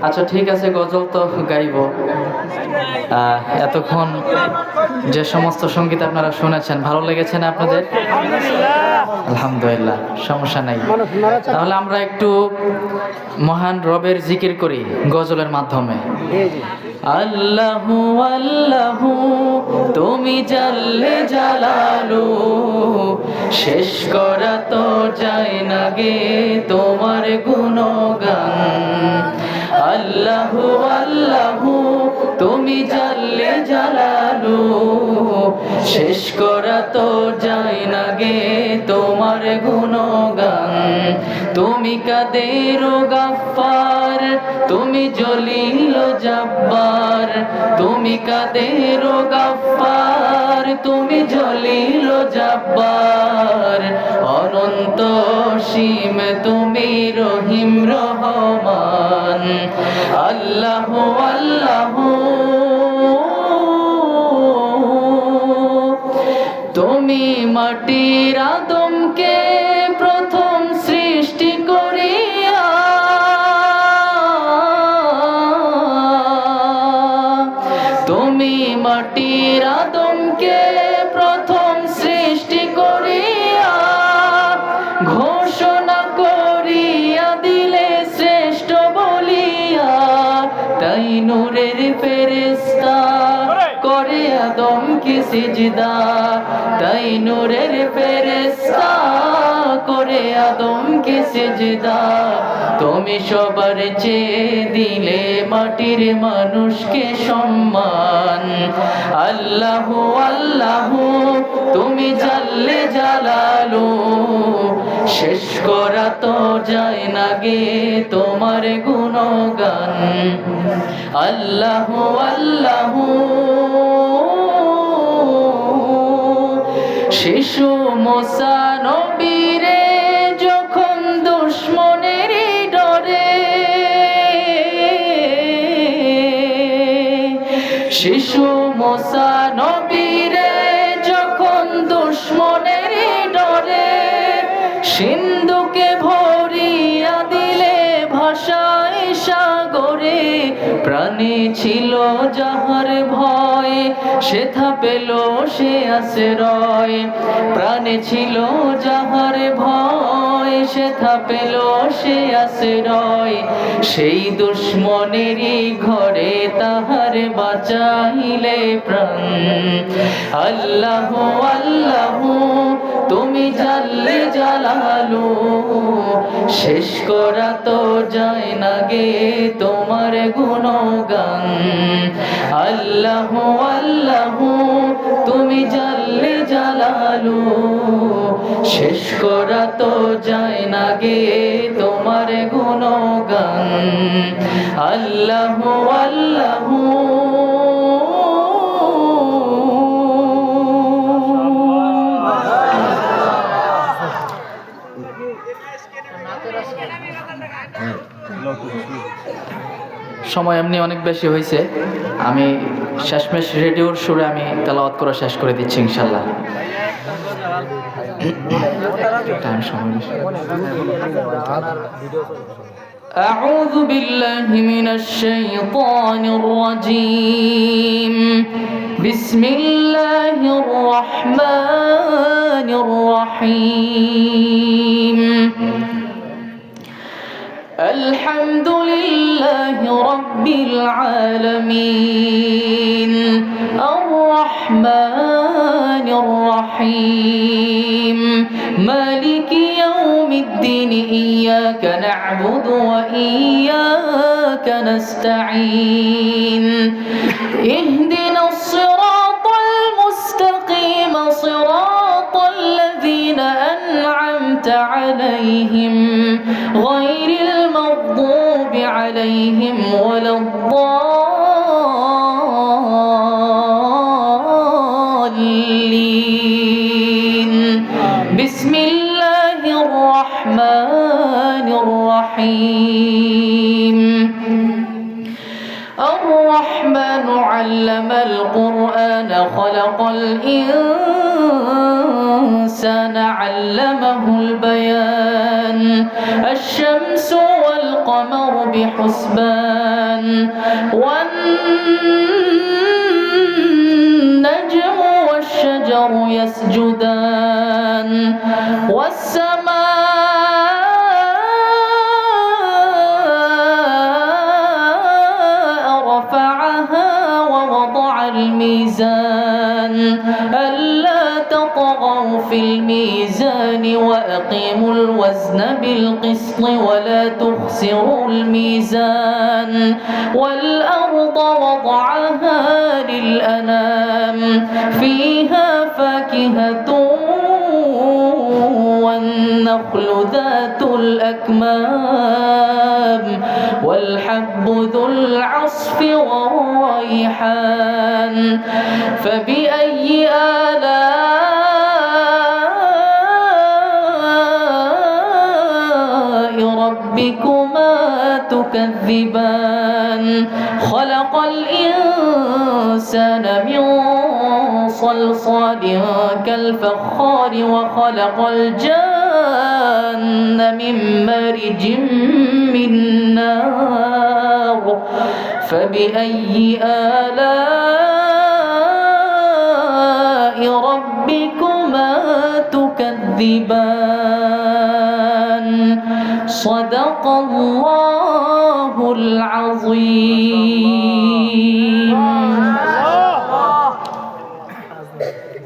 আচ্ছা ঠিক আছে, গজল তো গাইব। এতক্ষণ যে সমস্ত সঙ্গীত আপনারা শুনেছেন, ভালো লেগেছে না আপনাদের? আলহামদুলিল্লাহ, সমস্যা নাই। তাহলে আমরা একটু মহান রবের জিকির করি গজলের মাধ্যমে। আল্লাহু আল্লাহু তুমি জাল্লে জালালু, শেষ করা তো যায় না গে তোমার গুণগান। আল্লাহু আল্লাহু তুমি জাল্লে জালালু, শেষ করা তো যায় না গে তোমার গুণগান। তুমি কাদের গাফফার, তুমি জলিল জাব্বার, তুমি কাদের গাফফার, তুমি জলিল জাব্বার, অনন্ত সীম তুমি রহিম রহমান। আল্লাহু আল্লাহু তুমি মাটির আদমকে প্রথম সৃষ্টি করিয়া, তুমি মাটির আদমকে প্রথম সৃষ্টি করিয়া, ঘোষণা করিয়া দিলে শ্রেষ্ঠ বলিয়া, তাই নূরের ফেরেশতা করে আদমকে সিজদা, তাই নূরের ফেরেশতা করে আদমকে সিজদা। তুমি সবার চেয়ে দিলে মাটির মানুষকে সম্মান। আল্লাহু আল্লাহু তুমি জাল্লে জালালু, শেষ করা তো যায় না গে তোমার গুণগান। আল্লাহু আল্লাহু শিশু মুসা নবীরে যখন দুশমনের ডরে, শিশু মুসা নবীরে যখন দুশমনের ডরে, সিন্ধুকে ভরিয়া দিলে ভাষায় সাগরে, প্রাণে ছিল যাহার ভয় সেথা পেল সে আশ্রয়, প্রাণে ছিল যাহার ভয় সেথা পেল সে আশ্রয়, সেই দুশমনেরই ঘরে তাহার বাঁচাইলে প্রাণ। আল্লাহু আল্লাহু তুমি জাল্লে জালালু, শেষ করা তো যায় না গে তোমার গুণগান। আল্লাহু আল্লাহু তুমি জাল্লে জালালু, শেষ করা তো যায় না গে তোমার গুণগান। আল্লাহু আল্লাহু সময় এমনি অনেক বেশি হয়েছে, আমি শেষমেশ রেডিওর সুরে আমি তেলাওয়াত করা শেষ করে দিচ্ছি ইনশাল্লাহ। টাইম সময় বেশি। أعوذ بالله من الشيطان الرجيم، بسم الله الرحمن الرحيم. الحمد لله رب العالمين، الرحمن الرحيم، مالك يوم الدين، إياك نعبد وإياك نستعين، اهدنا الصراط المستقيم، صراط الذين أنعمت عليهم غير المغضوب عليهم ولا الضالين. بسم الله الرحمن الرحيم. الرحمن علم القرآن خلق الإنسان علمه البيان. الشمس والقمر والقمر بحسبان والنجم والشجر يسجدان والسماء رفعها ووضع الميزان ألا تطغوا في الميزان وأقيموا الوزن بالقسط ولا تخسروا الميزان والأرض وضعها للأنام فيها فاكهة والنخل ذات الأكمام والحب ذو العصف والريحان فبأي آلاء ربكما تكذبان خلق الإنسان من صلصال كالفخار وخلق الجن من مارج من نار فبأي آلاء ربكما تكذبان صدق الله العظيم.